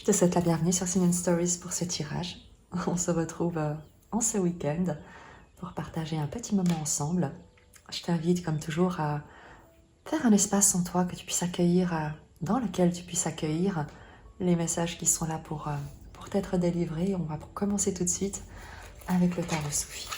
Je te souhaite la bienvenue sur Simone Stories pour ce tirage. On se retrouve en ce week-end pour partager un petit moment ensemble. Je t'invite comme toujours à faire un espace en toi que tu puisses accueillir, dans lequel tu puisses accueillir les messages qui sont là pour t'être délivrés. On va commencer tout de suite avec le tarot Soufi.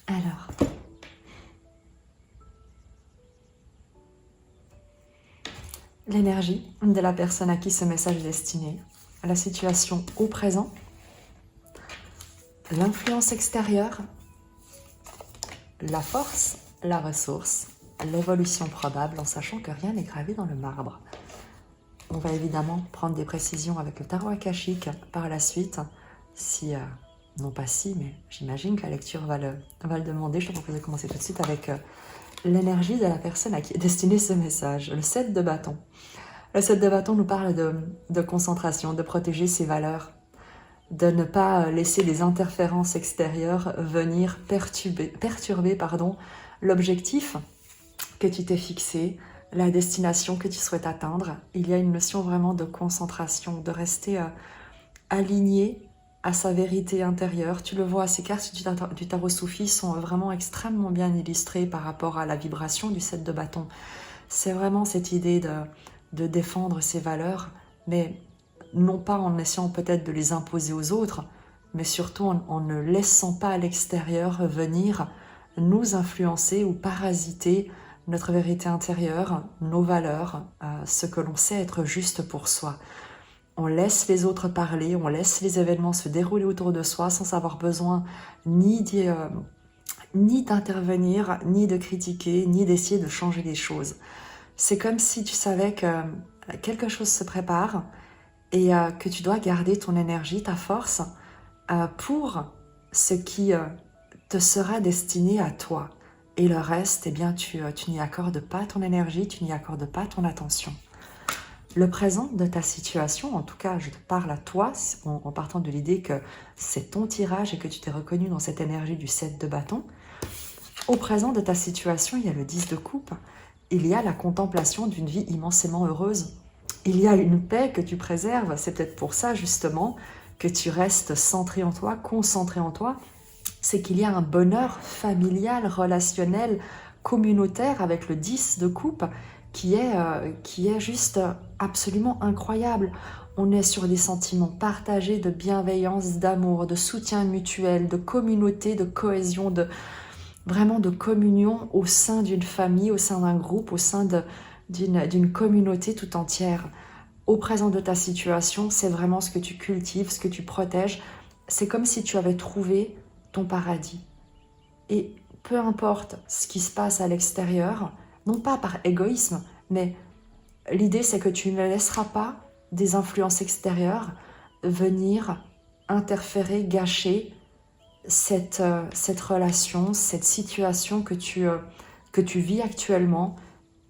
Alors, l'énergie de la personne à qui ce message est destiné, la situation au présent, l'influence extérieure, la force, la ressource, l'évolution probable, en sachant que rien n'est gravé dans le marbre. On va évidemment prendre des précisions avec le tarot akashique par la suite, si, non pas si, mais j'imagine que la lecture va le demander. Je te propose de commencer tout de suite avec l'énergie de la personne à qui est destiné ce message, le 7 de bâton. Le 7 de bâton nous parle de concentration, de protéger ses valeurs, de ne pas laisser des interférences extérieures venir perturber l'objectif que tu t'es fixé, la destination que tu souhaites atteindre. Il y a une notion vraiment de concentration, de rester aligné à sa vérité intérieure. Tu le vois, ces cartes du tarot Soufi sont vraiment extrêmement bien illustrées par rapport à la vibration du 7 de bâton. C'est vraiment cette idée de défendre ses valeurs, mais non pas en essayant peut-être de les imposer aux autres, mais surtout en ne laissant pas à l'extérieur venir nous influencer ou parasiter notre vérité intérieure, nos valeurs, ce que l'on sait être juste pour soi. On laisse les autres parler, on laisse les événements se dérouler autour de soi sans avoir besoin ni d'intervenir, ni de critiquer, ni d'essayer de changer les choses. C'est comme si tu savais que quelque chose se prépare et que tu dois garder ton énergie, ta force pour ce qui te sera destiné à toi. Et le reste, eh bien, tu n'y accordes pas ton énergie, tu n'y accordes pas ton attention. Le présent de ta situation, en tout cas, je te parle à toi en partant de l'idée que c'est ton tirage et que tu t'es reconnu dans cette énergie du 7 de bâton. Au présent de ta situation, il y a le 10 de coupe, il y a la contemplation d'une vie immensément heureuse. Il y a une paix que tu préserves, c'est peut-être pour ça justement que tu restes centré en toi, concentré en toi. C'est qu'il y a un bonheur familial, relationnel, communautaire avec le 10 de coupe qui est juste absolument incroyable. On est sur des sentiments partagés de bienveillance, d'amour, de soutien mutuel, de communauté, de cohésion, vraiment de communion au sein d'une famille, au sein d'un groupe, au sein d'une communauté tout entière. Au présent de ta situation, c'est vraiment ce que tu cultives, ce que tu protèges. C'est comme si tu avais trouvé ton paradis. Et peu importe ce qui se passe à l'extérieur, non pas par égoïsme, mais l'idée c'est que tu ne laisseras pas des influences extérieures venir interférer, gâcher cette relation, cette situation que tu vis actuellement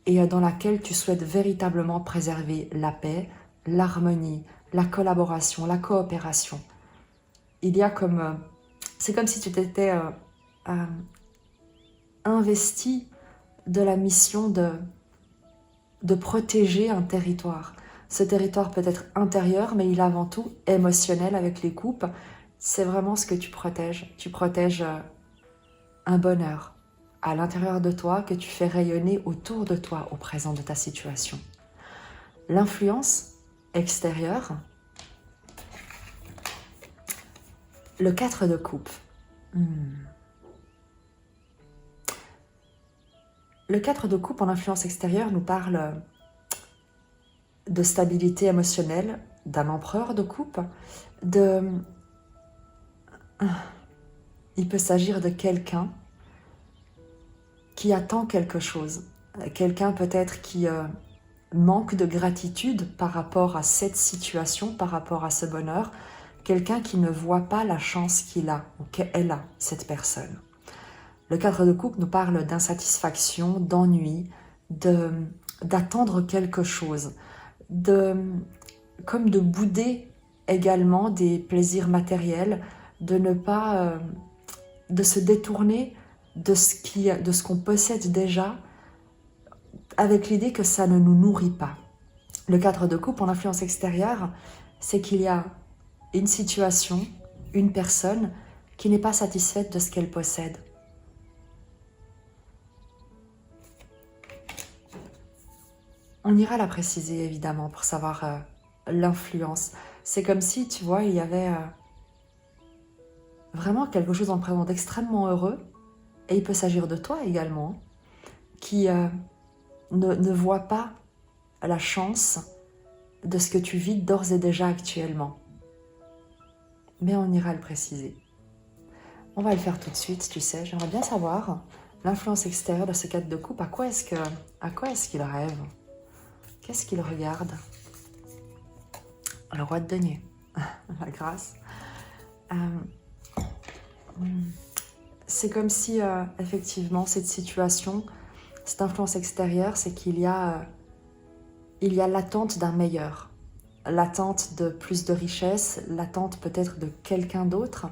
et dans laquelle tu souhaites véritablement préserver la paix, l'harmonie, la collaboration, la coopération. Il y a comme... c'est comme si tu t'étais investi de la mission de protéger un territoire. Ce territoire peut être intérieur, mais il est avant tout émotionnel avec les coupes. C'est vraiment ce que tu protèges. Tu protèges un bonheur à l'intérieur de toi que tu fais rayonner autour de toi au présent de ta situation. L'influence extérieure, le 4 de coupe. Le 4 de coupe en influence extérieure nous parle de stabilité émotionnelle, d'un empereur de coupe, il peut s'agir de quelqu'un qui attend quelque chose, quelqu'un peut-être qui manque de gratitude par rapport à cette situation, par rapport à ce bonheur, quelqu'un qui ne voit pas la chance qu'il a ou qu'elle a, cette personne. Le 4 de coupe nous parle d'insatisfaction, d'ennui, d'attendre quelque chose, comme de bouder également des plaisirs matériels, de ne pas, de se détourner de ce qu'on possède déjà, avec l'idée que ça ne nous nourrit pas. Le cadre de couple en influence extérieure, c'est qu'il y a une situation, une personne qui n'est pas satisfaite de ce qu'elle possède. On ira la préciser évidemment pour savoir l'influence. C'est comme si, tu vois, il y avait vraiment quelque chose dans le présent d'extrêmement heureux, et il peut s'agir de toi également, qui ne voit pas la chance de ce que tu vis d'ores et déjà actuellement. Mais on ira le préciser. On va le faire tout de suite, tu sais. J'aimerais bien savoir l'influence extérieure de ce cadre de couple. À quoi est-ce qu'il rêve? Qu'est-ce qu'il regarde? Le roi de denier, la grâce. C'est comme si, effectivement, cette situation, cette influence extérieure, c'est qu'il y a l'attente d'un meilleur, l'attente de plus de richesse, l'attente peut-être de quelqu'un d'autre.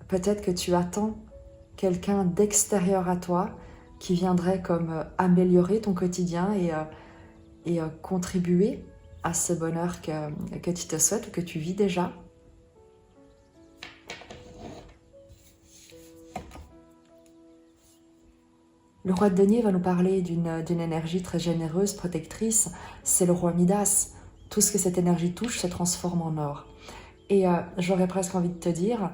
Peut-être que tu attends quelqu'un d'extérieur à toi qui viendrait comme améliorer ton quotidien et contribuer à ce bonheur que tu te souhaites ou que tu vis déjà. Le roi de denier va nous parler d'une énergie très généreuse, protectrice. C'est le roi Midas. Tout ce que cette énergie touche se transforme en or. Et j'aurais presque envie de te dire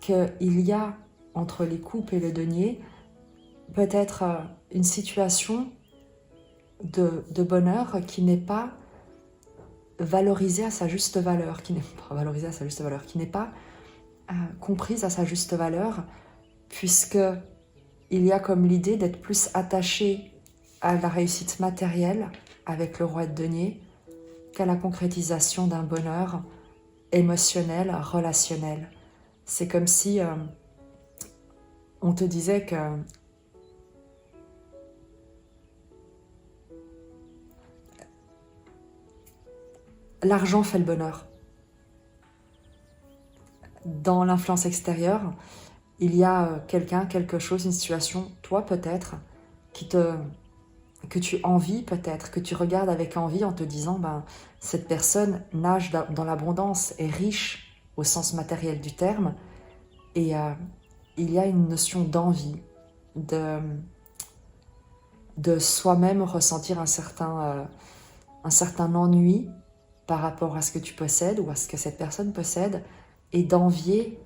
qu'il y a entre les coupes et le denier peut-être une situation de bonheur qui n'est pas valorisée à sa juste valeur, qui n'est pas comprise à sa juste valeur, puisque il y a comme l'idée d'être plus attaché à la réussite matérielle avec le roi de denier qu'à la concrétisation d'un bonheur émotionnel, relationnel. C'est comme si on te disait que l'argent fait le bonheur. Dans l'influence extérieure, il y a quelqu'un, quelque chose, une situation, toi peut-être, que tu envies peut-être, que tu regardes avec envie en te disant cette personne nage dans l'abondance, est riche au sens matériel du terme, et il y a une notion d'envie, de soi-même ressentir un certain ennui par rapport à ce que tu possèdes ou à ce que cette personne possède, et d'envier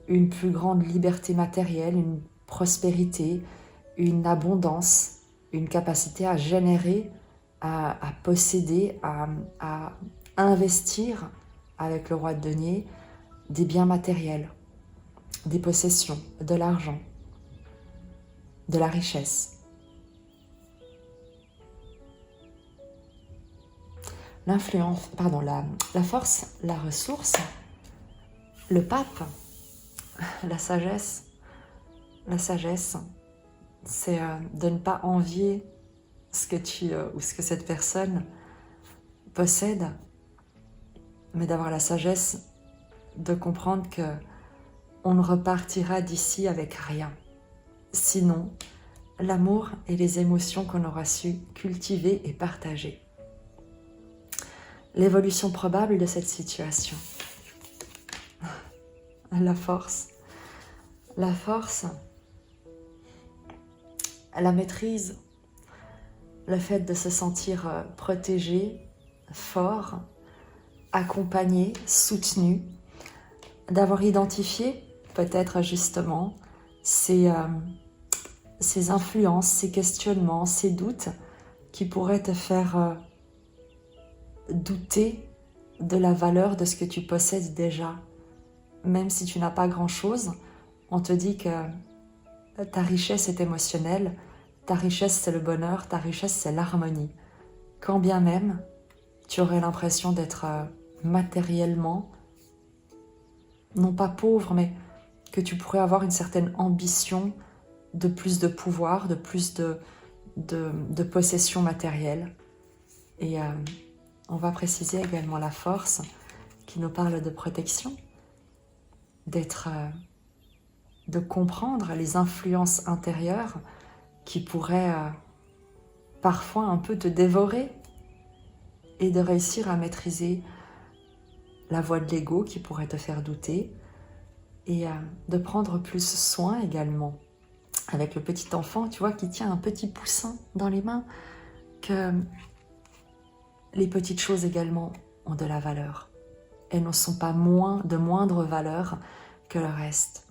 une plus grande liberté matérielle, une prospérité, une abondance, une capacité à générer, à posséder, à investir avec le roi de denier des biens matériels, des possessions, de l'argent, de la richesse. L'influence, pardon, la force, la ressource, le pape, la sagesse, c'est de ne pas envier ce que ou ce que cette personne possède, mais d'avoir la sagesse de comprendre que on ne repartira d'ici avec rien. Sinon, l'amour et les émotions qu'on aura su cultiver et partager. L'évolution probable de cette situation. La force, la maîtrise, le fait de se sentir protégé, fort, accompagné, soutenu, d'avoir identifié peut-être justement ces influences, ces questionnements, ces doutes qui pourraient te faire douter de la valeur de ce que tu possèdes déjà. Même si tu n'as pas grand-chose, on te dit que ta richesse est émotionnelle, ta richesse c'est le bonheur, ta richesse c'est l'harmonie. Quand bien même, tu aurais l'impression d'être matériellement, non pas pauvre, mais que tu pourrais avoir une certaine ambition de plus de pouvoir, de plus de possession matérielle. Et on va préciser également la force qui nous parle de protection, de comprendre les influences intérieures qui pourraient parfois un peu te dévorer et de réussir à maîtriser la voix de l'ego qui pourrait te faire douter et de prendre plus soin également avec le petit enfant, tu vois, qui tient un petit poussin dans les mains, que les petites choses également ont de la valeur. Elles ne sont pas de moindre valeur que le reste.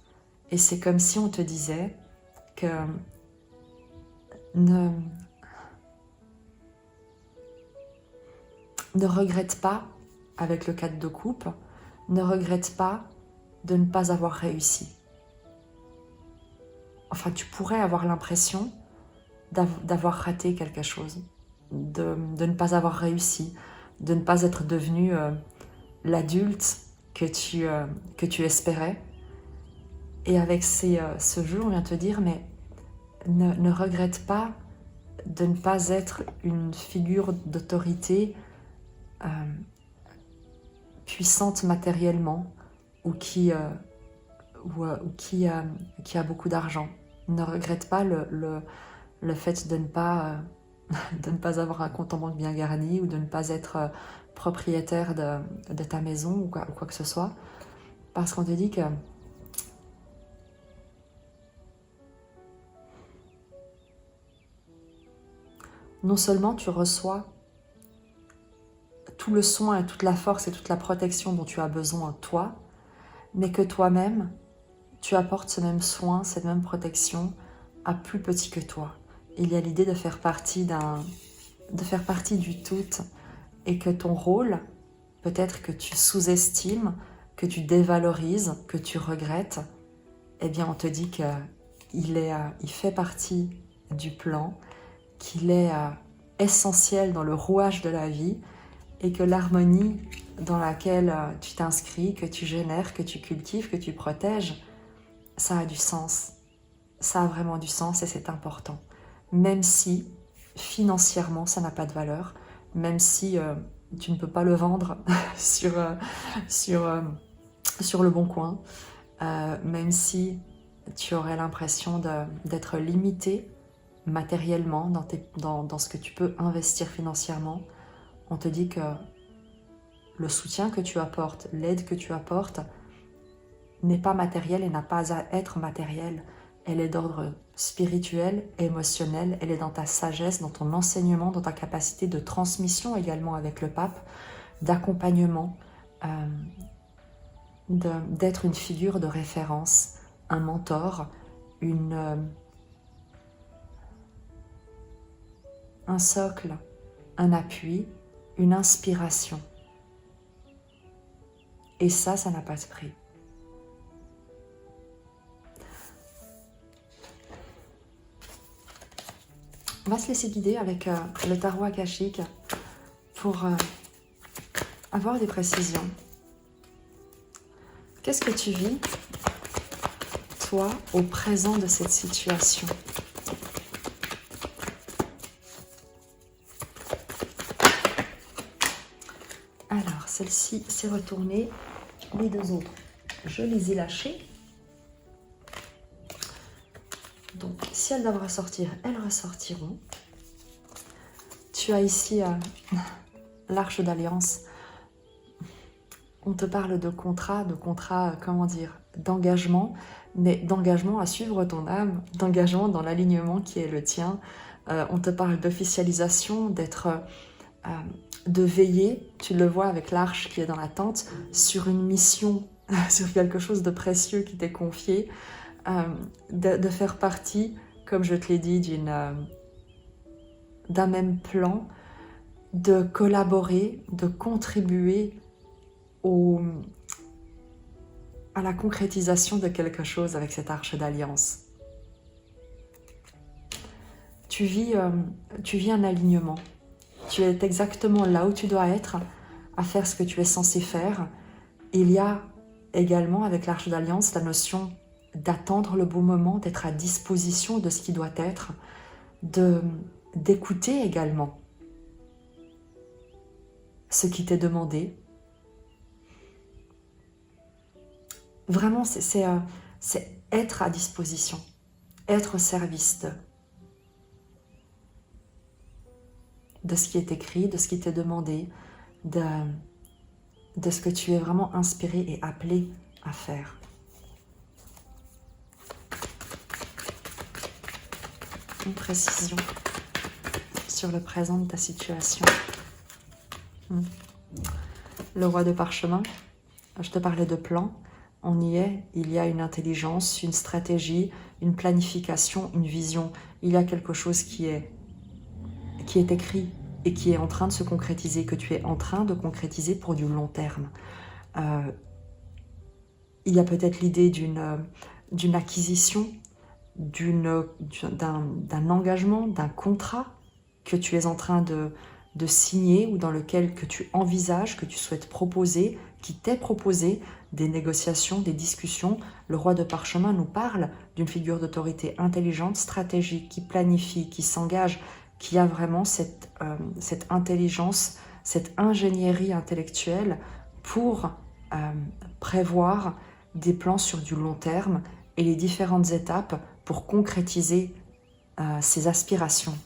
Et c'est comme si on te disait que ne regrette pas, avec le 4 de coupe, ne regrette pas de ne pas avoir réussi. Enfin, tu pourrais avoir l'impression d'avoir raté quelque chose, de ne pas avoir réussi, de ne pas être devenu l'adulte que tu espérais. Et avec ce jeu, on vient te dire, mais ne regrette pas de ne pas être une figure d'autorité puissante matériellement ou qui a beaucoup d'argent. Ne regrette pas le fait de ne pas avoir un compte en banque bien garni ou de ne pas être propriétaire de ta maison ou quoi que ce soit. Parce qu'on te dit que non seulement tu reçois tout le soin et toute la force et toute la protection dont tu as besoin toi, mais que toi-même, tu apportes ce même soin, cette même protection à plus petit que toi. Il y a l'idée de faire partie du tout et que ton rôle, peut-être que tu sous-estimes, que tu dévalorises, que tu regrettes, eh bien on te dit qu'il fait partie du plan, qu'il est essentiel dans le rouage de la vie et que l'harmonie dans laquelle tu t'inscris, que tu génères, que tu cultives, que tu protèges, ça a du sens. Ça a vraiment du sens et c'est important. Même si financièrement ça n'a pas de valeur, même si tu ne peux pas le vendre sur le bon coin, même si tu aurais l'impression d'être limité matériellement dans ce que tu peux investir financièrement, on te dit que le soutien que tu apportes, l'aide que tu apportes n'est pas matérielle et n'a pas à être matérielle. Elle est d'ordre spirituel, émotionnel, elle est dans ta sagesse, dans ton enseignement, dans ta capacité de transmission également avec le pape, d'accompagnement, d'être une figure de référence, un mentor, un socle, un appui, une inspiration. Et ça n'a pas de prix. On va se laisser guider avec le tarot akashique pour avoir des précisions. Qu'est-ce que tu vis, toi, au présent de cette situation ? Alors, celle-ci s'est retournée. Les deux autres, je les ai lâchées. Donc, si elles doivent ressortir, elles ressortiront. Tu as ici l'Arche d'Alliance. On te parle de contrat, comment dire, d'engagement, mais d'engagement à suivre ton âme, d'engagement dans l'alignement qui est le tien. On te parle d'officialisation, de veiller, tu le vois avec l'arche qui est dans la tente, sur une mission, sur quelque chose de précieux qui t'est confié, de faire partie, comme je te l'ai dit, d'un même plan, de collaborer, de contribuer à la concrétisation de quelque chose avec cette arche d'alliance. Tu vis un alignement. Tu es exactement là où tu dois être, à faire ce que tu es censé faire. Il y a également, avec l'Arche d'Alliance, la notion d'attendre le bon moment, d'être à disposition de ce qui doit être, d'écouter également ce qui t'est demandé. Vraiment, c'est être à disposition, être au service de ce qui est écrit, de ce qui t'est demandé, de ce que tu es vraiment inspiré et appelé à faire. Une précision sur le présent de ta situation. Le roi de parchemin, je te parlais de plan. On y est, il y a une intelligence, une stratégie, une planification, une vision. Il y a quelque chose qui est écrit et qui est en train de se concrétiser, que tu es en train de concrétiser pour du long terme. Il y a peut-être l'idée d'une acquisition, d'un engagement, d'un contrat que tu es en train de signer ou dans lequel que tu envisages, que tu souhaites proposer, qui t'est proposé, des négociations, des discussions. Le roi de parchemin nous parle d'une figure d'autorité intelligente, stratégique, qui planifie, qui s'engage, qui a vraiment cette intelligence, cette ingénierie intellectuelle pour prévoir des plans sur du long terme et les différentes étapes pour concrétiser ses aspirations.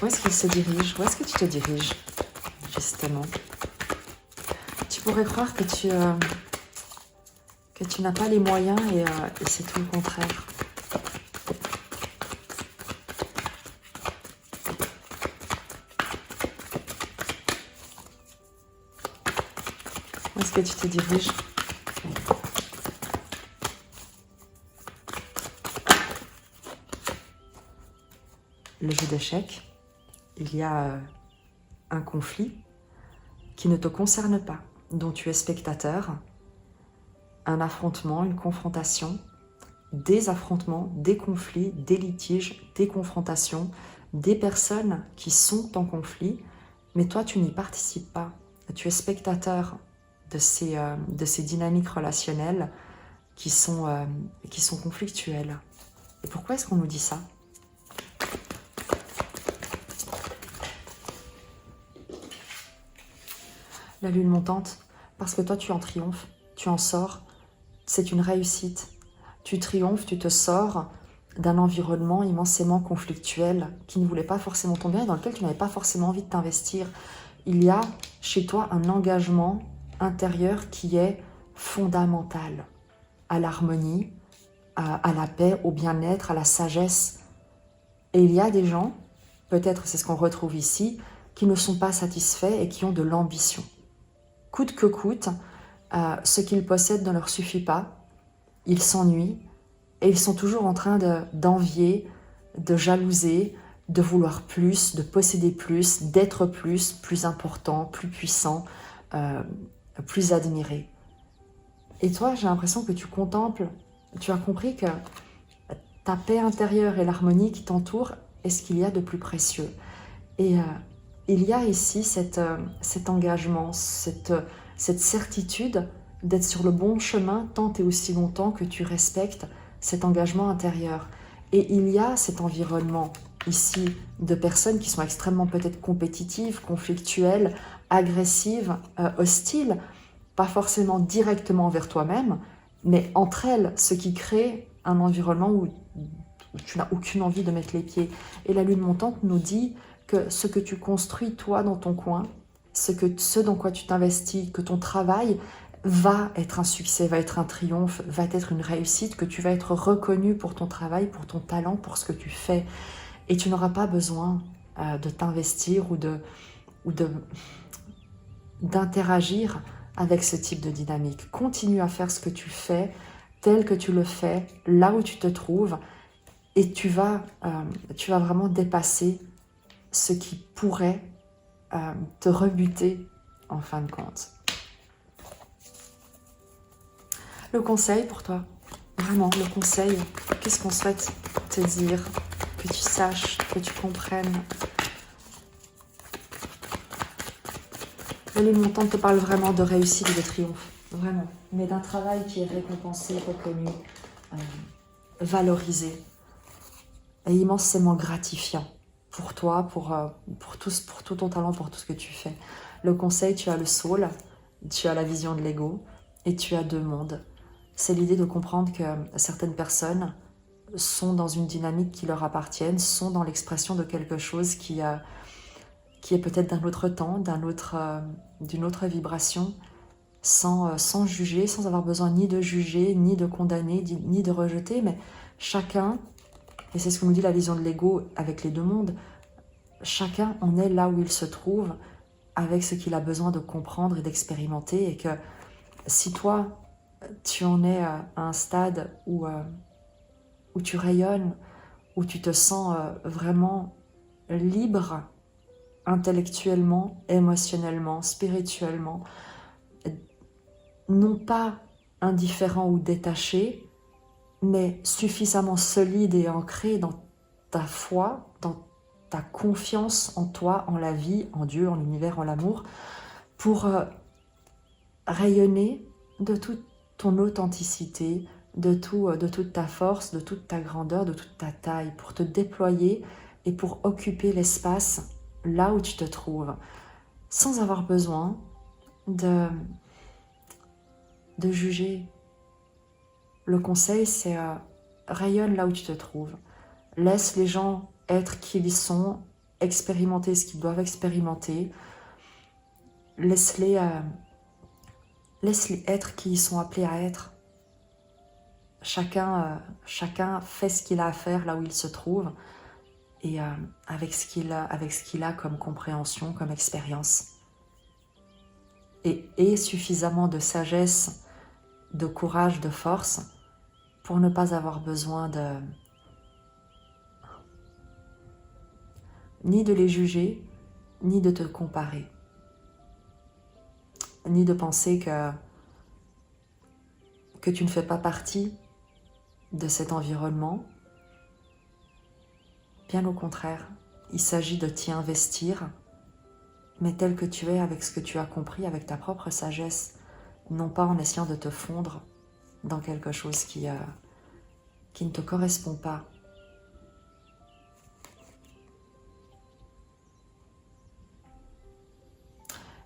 Où est-ce qu'il se dirige? Où est-ce que tu te diriges, justement? Tu pourrais croire que tu n'as pas les moyens et c'est tout le contraire. Où est-ce que tu te diriges? Le jeu d'échecs, il y a un conflit qui ne te concerne pas, dont tu es spectateur, un affrontement, une confrontation, des affrontements, des conflits, des litiges, des confrontations, des personnes qui sont en conflit, mais toi tu n'y participes pas. Tu es spectateur de ces dynamiques relationnelles qui sont conflictuelles. Et pourquoi est-ce qu'on nous dit ça? La lune montante, parce que toi tu en triomphes, tu en sors, c'est une réussite. Tu triomphes, tu te sors d'un environnement immensément conflictuel qui ne voulait pas forcément ton bien et dans lequel tu n'avais pas forcément envie de t'investir. Il y a chez toi un engagement intérieur qui est fondamental à l'harmonie, à la paix, au bien-être, à la sagesse. Et il y a des gens, peut-être c'est ce qu'on retrouve ici, qui ne sont pas satisfaits et qui ont de l'ambition. Coûte que coûte, ce qu'ils possèdent ne leur suffit pas, ils s'ennuient et ils sont toujours en train d'envier, de jalouser, de vouloir plus, de posséder plus, d'être plus important, plus puissant, plus admiré. Et toi, j'ai l'impression que tu contemples, tu as compris que ta paix intérieure et l'harmonie qui t'entoure est ce qu'il y a de plus précieux. Et il y a ici cet engagement, cette certitude d'être sur le bon chemin tant et aussi longtemps que tu respectes cet engagement intérieur. Et il y a cet environnement ici de personnes qui sont extrêmement peut-être compétitives, conflictuelles, agressives, hostiles, pas forcément directement vers toi-même, mais entre elles, ce qui crée un environnement où tu n'as aucune envie de mettre les pieds. Et la lune montante nous dit que ce que tu construis toi dans ton coin, ce dans quoi tu t'investis, que ton travail va être un succès, va être un triomphe, va être une réussite, que tu vas être reconnu pour ton travail, pour ton talent, pour ce que tu fais. Et tu n'auras pas besoin de t'investir ou d'interagir avec ce type de dynamique. Continue à faire ce que tu fais, tel que tu le fais, là où tu te trouves, et tu vas vraiment dépasser ce qui pourrait te rebuter en fin de compte. Le conseil pour toi, vraiment le conseil, qu'est-ce qu'on souhaite te dire, que tu saches, que tu comprennes. La lune montante te parle vraiment de réussite et de triomphe, vraiment, mais d'un travail qui est récompensé, reconnu, valorisé et immensément gratifiant pour toi, pour tout ton talent, pour tout ce que tu fais. Le conseil, tu as le soul, tu as la vision de l'ego et tu as deux mondes. C'est l'idée de comprendre que certaines personnes sont dans une dynamique qui leur appartienne, sont dans l'expression de quelque chose qui est peut-être d'un autre temps, d'une autre vibration, sans juger, sans avoir besoin ni de juger, ni de condamner, ni de rejeter, mais chacun, et c'est ce que nous dit la vision de l'ego avec les deux mondes, chacun en est là où il se trouve, avec ce qu'il a besoin de comprendre et d'expérimenter, et que si toi, tu en es à un stade où tu rayonnes, où tu te sens vraiment libre, intellectuellement, émotionnellement, spirituellement, non pas indifférent ou détaché, mais suffisamment solide et ancré dans ta foi, dans ta confiance en toi, en la vie, en Dieu, en l'univers, en l'amour, pour rayonner de toute ton authenticité, de toute ta force, de toute ta grandeur, de toute ta taille, pour te déployer et pour occuper l'espace là où tu te trouves, sans avoir besoin de juger. Le conseil, c'est rayonne là où tu te trouves. Laisse les gens être qui ils sont, expérimenter ce qu'ils doivent expérimenter. Laisse-les être qui ils sont appelés à être. Chacun fait ce qu'il a à faire là où il se trouve et avec ce qu'il a comme compréhension, comme expérience. Et suffisamment de sagesse, de courage, de force pour ne pas avoir besoin ni de les juger, ni de te comparer, ni de penser que tu ne fais pas partie de cet environnement. Bien au contraire, il s'agit de t'y investir, mais tel que tu es, avec ce que tu as compris, avec ta propre sagesse, non pas en essayant de te fondre dans quelque chose qui ne te correspond pas.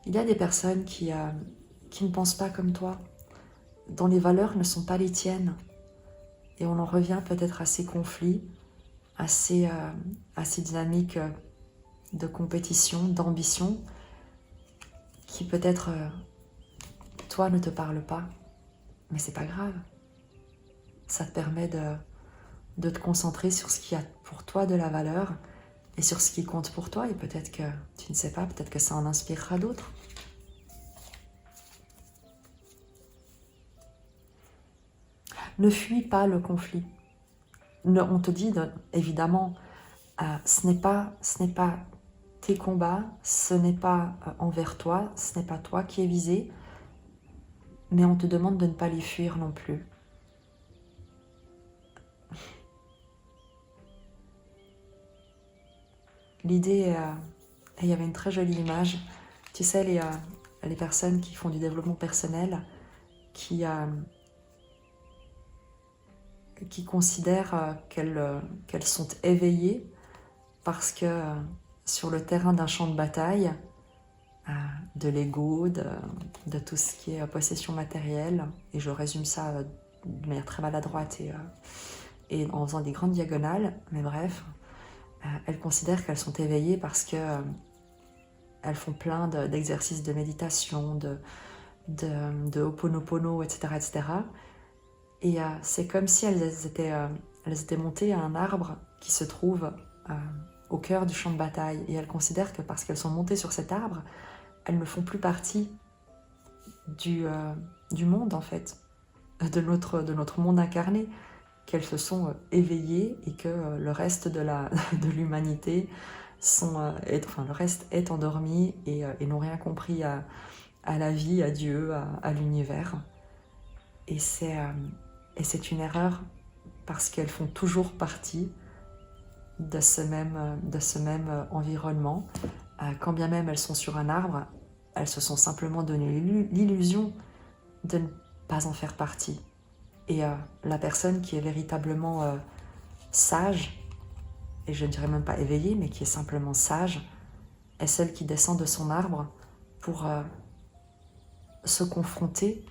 Il y a des personnes qui ne pensent pas comme toi, dont les valeurs ne sont pas les tiennes. Et on en revient peut-être à ces conflits, à ces dynamiques de compétition, d'ambition, qui peut-être, toi, ne te parlent pas. Mais c'est pas grave. Ça te permet de te concentrer sur ce qui a pour toi de la valeur et sur ce qui compte pour toi. Et peut-être que, tu ne sais pas, peut-être que ça en inspirera d'autres. Ne fuis pas le conflit. On te dit, évidemment, ce n'est pas tes combats, ce n'est pas envers toi, ce n'est pas toi qui es visé, mais on te demande de ne pas les fuir non plus. L'idée, il y avait une très jolie image, tu sais, les personnes qui font du développement personnel, qui considèrent qu'elles sont éveillées parce que sur le terrain d'un champ de bataille, de l'ego, de tout ce qui est possession matérielle, et je résume ça de manière très maladroite et en faisant des grandes diagonales, mais bref, elles considèrent qu'elles sont éveillées parce que elles font plein d'exercices de méditation, de Ho'oponopono, etc., etc. Et c'est comme si elles étaient montées à un arbre qui se trouve au cœur du champ de bataille. Et elles considèrent que parce qu'elles sont montées sur cet arbre, elles ne font plus partie du monde, en fait, de notre monde incarné, qu'elles se sont éveillées et que le reste de l'humanité, le reste est endormi et n'ont rien compris à la vie, à Dieu, à l'univers. Et c'est une erreur parce qu'elles font toujours partie de ce même environnement. Quand bien même elles sont sur un arbre, elles se sont simplement donné l'illusion de ne pas en faire partie. Et la personne qui est véritablement sage, et je ne dirais même pas éveillée, mais qui est simplement sage, est celle qui descend de son arbre pour se confronter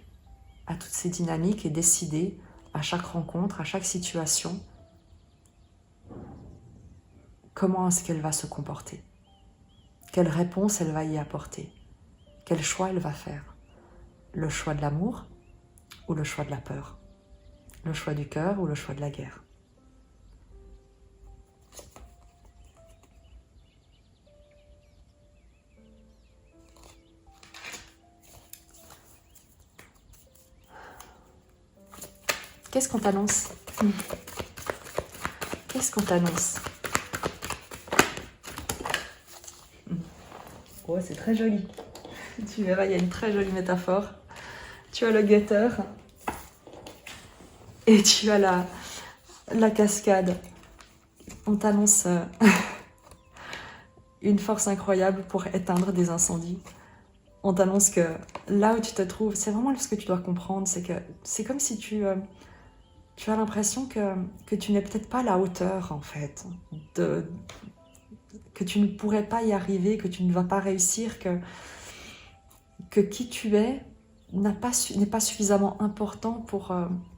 à toutes ces dynamiques et décider à chaque rencontre, à chaque situation, comment est-ce qu'elle va se comporter, quelle réponse elle va y apporter, quel choix elle va faire, le choix de l'amour ou le choix de la peur, le choix du cœur ou le choix de la guerre. Qu'est-ce qu'on t'annonce? Qu'est-ce qu'on t'annonce? Oh, c'est très joli. Tu verras, il y a une très jolie métaphore. Tu as le guetteur et tu as la cascade. On t'annonce une force incroyable pour éteindre des incendies. On t'annonce que là où tu te trouves, c'est vraiment ce que tu dois comprendre, c'est que c'est comme si tu as l'impression que tu n'es peut-être pas à la hauteur, en fait, que tu ne pourrais pas y arriver, que tu ne vas pas réussir, que qui tu es n'est pas suffisamment important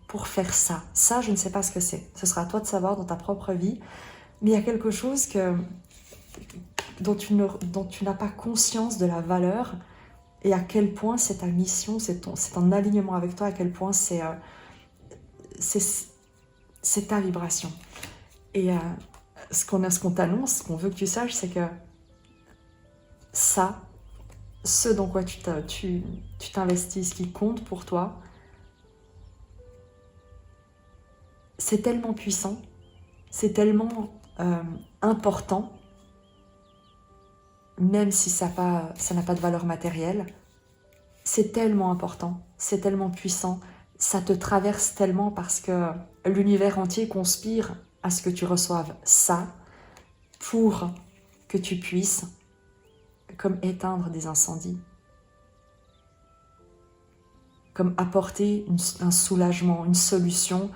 pour faire ça. Ça, je ne sais pas ce que c'est. Ce sera à toi de savoir dans ta propre vie. Mais il y a quelque chose dont tu n'as pas conscience de la valeur et à quel point c'est ta mission, c'est un alignement avec toi, à quel point c'est ta vibration. Et ce qu'on t'annonce, ce qu'on veut que tu saches, c'est que ça, ce dans quoi tu t'investis, ce qui compte pour toi, c'est tellement puissant, c'est tellement important, même si ça n'a pas de valeur matérielle, c'est tellement important, c'est tellement puissant, ça te traverse tellement parce que l'univers entier conspire à ce que tu reçoives ça pour que tu puisses comme éteindre des incendies, comme apporter un soulagement, une solution,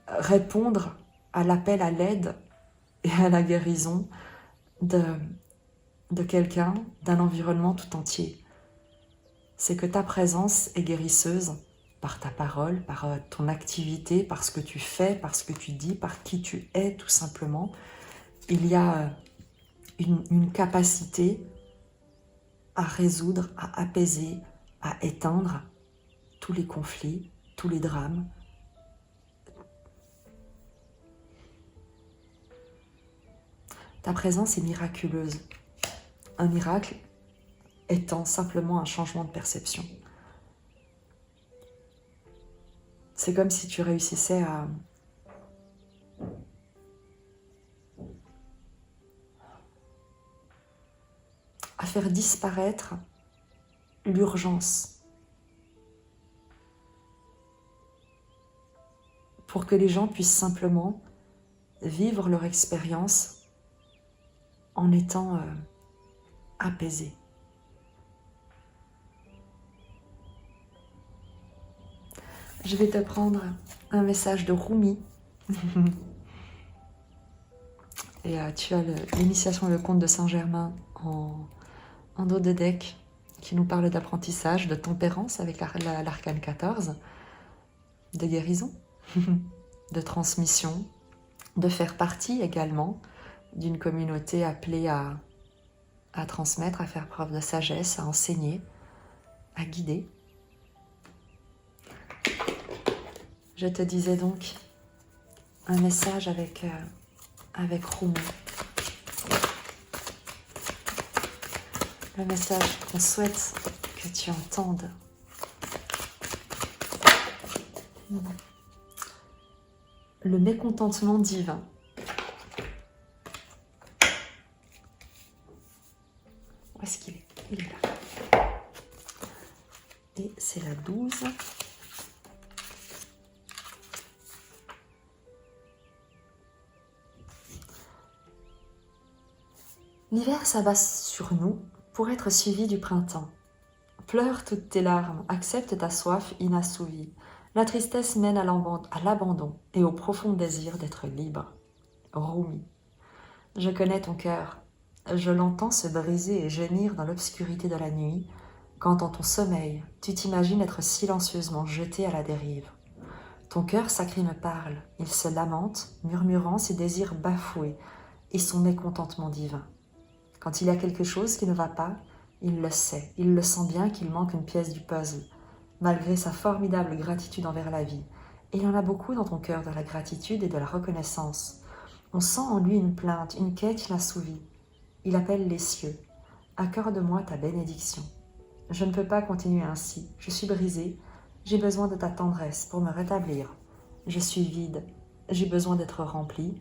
répondre à l'appel à l'aide et à la guérison de quelqu'un, d'un environnement tout entier. C'est que ta présence est guérisseuse par ta parole, par ton activité, par ce que tu fais, par ce que tu dis, par qui tu es tout simplement. Il y a une capacité à résoudre, à apaiser, à éteindre tous les conflits, tous les drames. Ta présence est miraculeuse. Un miracle étant simplement un changement de perception. C'est comme si tu réussissais à faire disparaître l'urgence pour que les gens puissent simplement vivre leur expérience en étant apaisés. Je vais te prendre un message de Rumi. Et tu as l'initiation et le conte de Saint-Germain en dos de deck qui nous parle d'apprentissage, de tempérance avec l'arcane 14, de guérison, de transmission, de faire partie également d'une communauté appelée à transmettre, à faire preuve de sagesse, à enseigner, à guider. Je te disais donc un message avec Rumi. Le message qu'on souhaite que tu entendes. Le mécontentement divin. Où est-ce qu'il est? Il est là. Et c'est la 12. L'hiver s'abat sur nous pour être suivi du printemps. Pleure toutes tes larmes, accepte ta soif inassouvie. La tristesse mène à l'abandon et au profond désir d'être libre. Rumi. Je connais ton cœur. Je l'entends se briser et gémir dans l'obscurité de la nuit, quand dans ton sommeil, tu t'imagines être silencieusement jeté à la dérive. Ton cœur sacré me parle, il se lamente, murmurant ses désirs bafoués et son mécontentement divin. Quand il y a quelque chose qui ne va pas, il le sait, il le sent bien qu'il manque une pièce du puzzle, malgré sa formidable gratitude envers la vie. Et il y en a beaucoup dans ton cœur de la gratitude et de la reconnaissance. On sent en lui une plainte, une quête inassouvie. Il appelle les cieux. Accorde-moi ta bénédiction. Je ne peux pas continuer ainsi. Je suis brisée. J'ai besoin de ta tendresse pour me rétablir. Je suis vide. J'ai besoin d'être remplie.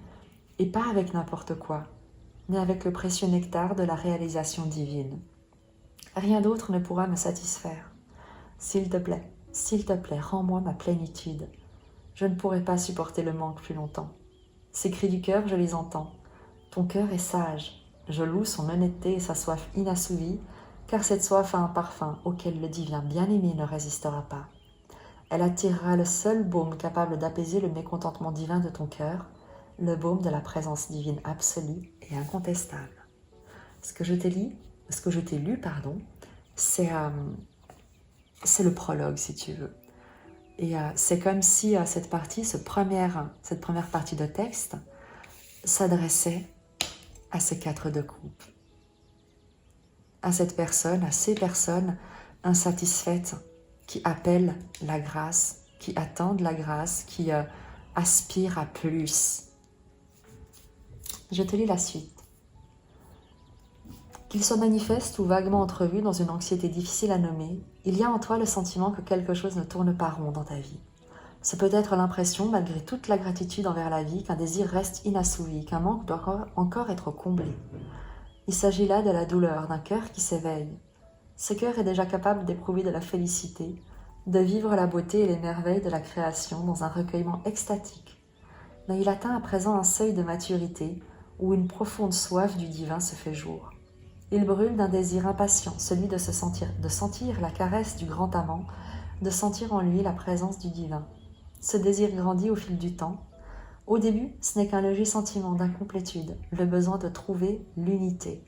Et pas avec n'importe quoi, mais avec le précieux nectar de la réalisation divine. Rien d'autre ne pourra me satisfaire. S'il te plaît, rends-moi ma plénitude. Je ne pourrai pas supporter le manque plus longtemps. Ces cris du cœur, je les entends. Ton cœur est sage. Je loue son honnêteté et sa soif inassouvie, car cette soif a un parfum auquel le divin bien-aimé ne résistera pas. Elle attirera le seul baume capable d'apaiser le mécontentement divin de ton cœur, le baume de la présence divine absolue et incontestable. Ce que je t'ai lu, c'est le prologue, si tu veux. Et c'est comme si cette première partie de texte s'adressait à ces 4 de coupe, à ces personnes insatisfaites qui appellent la grâce, qui attendent la grâce, qui aspirent à plus. Je te lis la suite. Qu'il soit manifeste ou vaguement entrevu dans une anxiété difficile à nommer, il y a en toi le sentiment que quelque chose ne tourne pas rond dans ta vie. Ce peut être l'impression, malgré toute la gratitude envers la vie, qu'un désir reste inassouvi, qu'un manque doit encore être comblé. Il s'agit là de la douleur d'un cœur qui s'éveille. Ce cœur est déjà capable d'éprouver de la félicité, de vivre la beauté et les merveilles de la création dans un recueillement extatique. Mais il atteint à présent un seuil de maturité où une profonde soif du divin se fait jour. Il brûle d'un désir impatient, celui de sentir la caresse du grand amant, de sentir en lui la présence du divin. Ce désir grandit au fil du temps. Au début, ce n'est qu'un léger sentiment d'incomplétude, le besoin de trouver l'unité.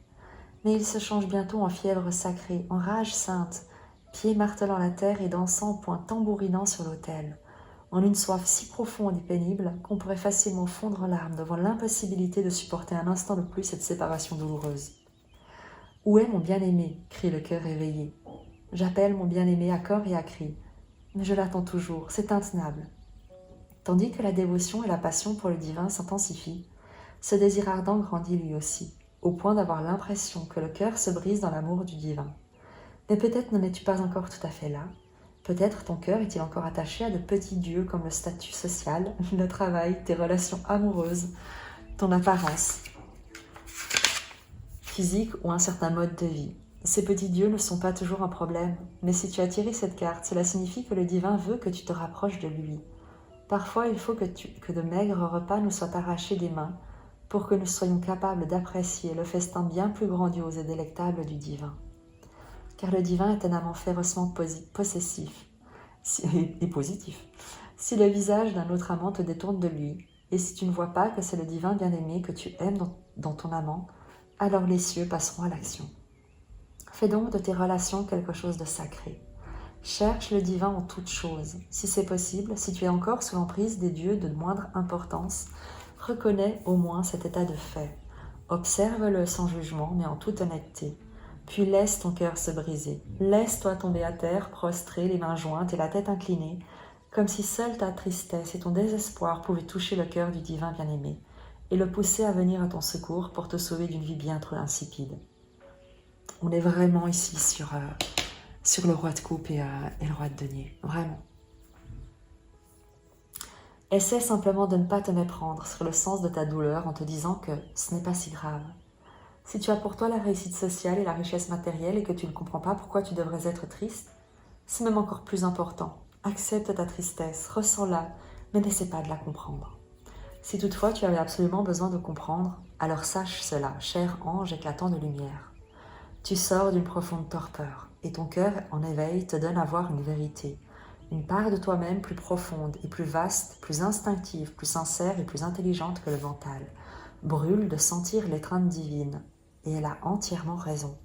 Mais il se change bientôt en fièvre sacrée, en rage sainte, pieds martelant la terre et dansant, poings tambourinant sur l'autel, en une soif si profonde et pénible qu'on pourrait facilement fondre en larmes devant l'impossibilité de supporter un instant de plus cette séparation douloureuse. « Où est mon bien-aimé » crie le cœur éveillé. J'appelle mon bien-aimé à corps et à cri, mais je l'attends toujours, c'est intenable. Tandis que la dévotion et la passion pour le divin s'intensifient, ce désir ardent grandit lui aussi, au point d'avoir l'impression que le cœur se brise dans l'amour du divin. Mais peut-être n'en es-tu pas encore tout à fait là. Peut-être ton cœur est-il encore attaché à de petits dieux comme le statut social, le travail, tes relations amoureuses, ton apparence physique ou un certain mode de vie. Ces petits dieux ne sont pas toujours un problème, mais si tu as tiré cette carte, cela signifie que le divin veut que tu te rapproches de lui. Parfois, il faut que de maigres repas nous soient arrachés des mains pour que nous soyons capables d'apprécier le festin bien plus grandiose et délectable du divin. Car le divin est un amant férocement possessif et positif. Si le visage d'un autre amant te détourne de lui, et si tu ne vois pas que c'est le divin bien-aimé que tu aimes dans ton amant, alors les cieux passeront à l'action. Fais donc de tes relations quelque chose de sacré. Cherche le divin en toutes choses. Si c'est possible, si tu es encore sous l'emprise des dieux de moindre importance, reconnais au moins cet état de fait. Observe-le sans jugement, mais en toute honnêteté. Puis laisse ton cœur se briser. Laisse-toi tomber à terre, prostré, les mains jointes et la tête inclinée, comme si seule ta tristesse et ton désespoir pouvaient toucher le cœur du divin bien-aimé et le pousser à venir à ton secours pour te sauver d'une vie bien trop insipide. On est vraiment ici sur le roi de coupe et le roi de denier, vraiment. Essaie simplement de ne pas te méprendre sur le sens de ta douleur en te disant que ce n'est pas si grave. Si tu as pour toi la réussite sociale et la richesse matérielle et que tu ne comprends pas pourquoi tu devrais être triste, c'est même encore plus important. Accepte ta tristesse, ressens-la, mais n'essaie pas de la comprendre. Si toutefois tu avais absolument besoin de comprendre, alors sache cela, cher ange éclatant de lumière. Tu sors d'une profonde torpeur, et ton cœur en éveil te donne à voir une vérité Une part de toi-même plus profonde et plus vaste, plus instinctive, plus sincère et plus intelligente que le mental brûle de sentir l'étreinte divine, et elle a entièrement raison.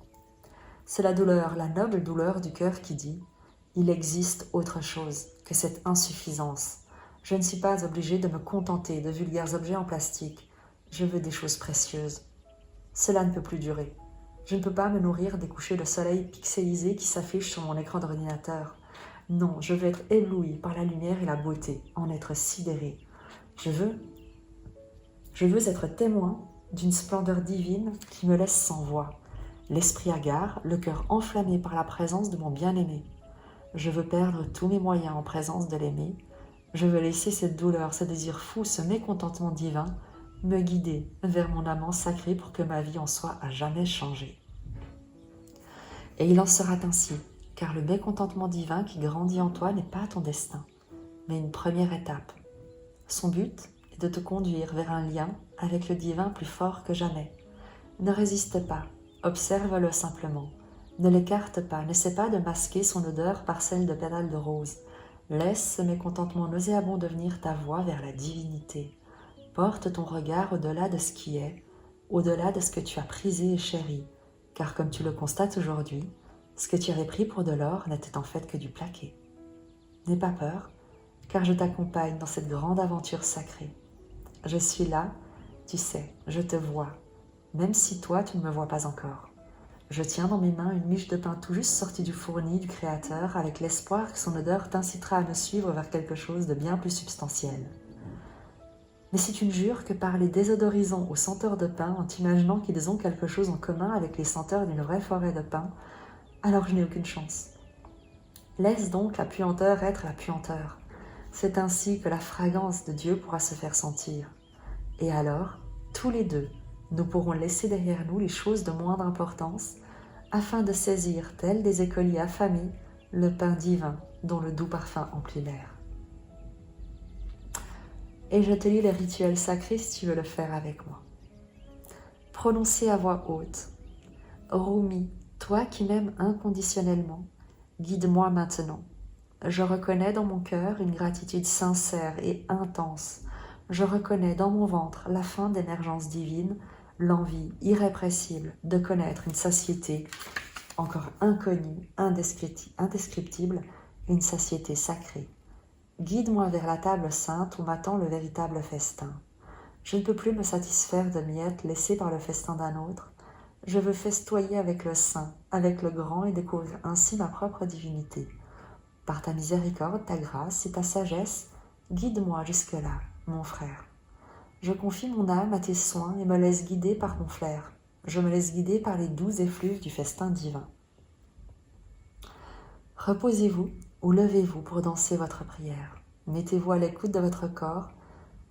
C'est la douleur, la noble douleur du cœur qui dit « Il existe autre chose que cette insuffisance. Je ne suis pas obligée de me contenter de vulgaires objets en plastique. Je veux des choses précieuses. Cela ne peut plus durer. Je ne peux pas me nourrir des couchers de soleil pixelisés qui s'affichent sur mon écran d'ordinateur. Non, je veux être éblouie par la lumière et la beauté, en être sidérée. Je veux être témoin d'une splendeur divine qui me laisse sans voix, l'esprit hagard, le cœur enflammé par la présence de mon bien-aimé. Je veux perdre tous mes moyens en présence de l'aimer. Je veux laisser cette douleur, ce désir fou, ce mécontentement divin me guider vers mon amant sacré pour que ma vie en soit à jamais changée. Et il en sera ainsi, car le mécontentement divin qui grandit en toi n'est pas ton destin, mais une première étape. Son but est de te conduire vers un lien avec le divin plus fort que jamais. Ne résiste pas, observe-le simplement. Ne l'écarte pas, n'essaie pas de masquer son odeur par celle de pétales de rose. Laisse ce mécontentement nauséabond devenir ta voie vers la divinité. Porte ton regard au-delà de ce qui est, au-delà de ce que tu as prisé et chéri, car comme tu le constates aujourd'hui, ce que tu avais pris pour de l'or n'était en fait que du plaqué. N'aie pas peur, car je t'accompagne dans cette grande aventure sacrée. Je suis là, tu sais, je te vois, même si toi tu ne me vois pas encore. Je tiens dans mes mains une miche de pain tout juste sortie du fournis du Créateur avec l'espoir que son odeur t'incitera à me suivre vers quelque chose de bien plus substantiel. Mais si tu ne jures que par les désodorisants aux senteurs de pain en t'imaginant qu'ils ont quelque chose en commun avec les senteurs d'une vraie forêt de pin, alors je n'ai aucune chance. Laisse donc la puanteur être la puanteur. C'est ainsi que la fragrance de Dieu pourra se faire sentir. Et alors, tous les deux, nous pourrons laisser derrière nous les choses de moindre importance, afin de saisir, tels des écoliers affamés, le pain divin dont le doux parfum emplit l'air. Et je te lis les rituels sacrés si tu veux le faire avec moi. Prononcez à voix haute. Rumi, toi qui m'aimes inconditionnellement, guide-moi maintenant. Je reconnais dans mon cœur une gratitude sincère et intense. Je reconnais dans mon ventre la faim d'émergence divine, l'envie irrépressible de connaître une satiété encore inconnue, indescriptible, une satiété sacrée. Guide-moi vers la table sainte où m'attend le véritable festin. Je ne peux plus me satisfaire de miettes laissées par le festin d'un autre. Je veux festoyer avec le saint, avec le grand et découvrir ainsi ma propre divinité. Par ta miséricorde, ta grâce et ta sagesse, guide-moi jusque-là, mon frère. Je confie mon âme à tes soins et me laisse guider par mon flair. Je me laisse guider par les doux effluves du festin divin. Reposez-vous ou levez-vous pour danser votre prière. Mettez-vous à l'écoute de votre corps.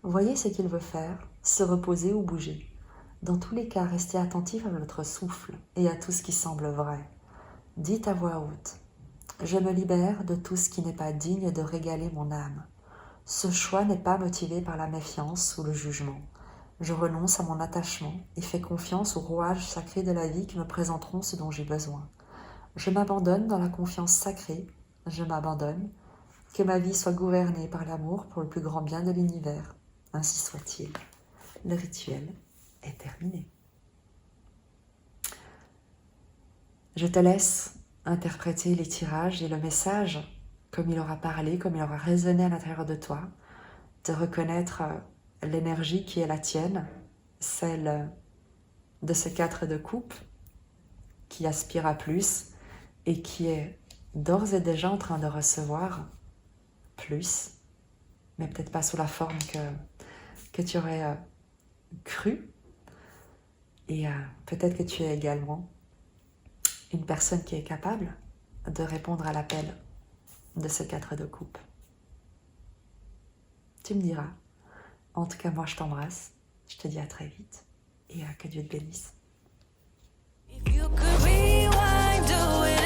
Voyez ce qu'il veut faire, se reposer ou bouger. Dans tous les cas, restez attentif à votre souffle et à tout ce qui semble vrai. Dites à voix haute. Je me libère de tout ce qui n'est pas digne de régaler mon âme. Ce choix n'est pas motivé par la méfiance ou le jugement. Je renonce à mon attachement et fais confiance aux rouages sacrés de la vie qui me présenteront ce dont j'ai besoin. Je m'abandonne dans la confiance sacrée, je m'abandonne, que ma vie soit gouvernée par l'amour pour le plus grand bien de l'univers. Ainsi soit-il. Le rituel est terminé. Je te laisse interpréter les tirages et le message comme il aura parlé, comme il aura résonné à l'intérieur de toi, de reconnaître l'énergie qui est la tienne, celle de ce 4 de coupe qui aspire à plus et qui est d'ores et déjà en train de recevoir plus, mais peut-être pas sous la forme que tu aurais cru. Et peut-être que tu es également une personne qui est capable de répondre à l'appel de ce 4 de coupe. Tu me diras. En tout cas, moi, je t'embrasse. Je te dis à très vite et que Dieu te bénisse. If you could rewind, do it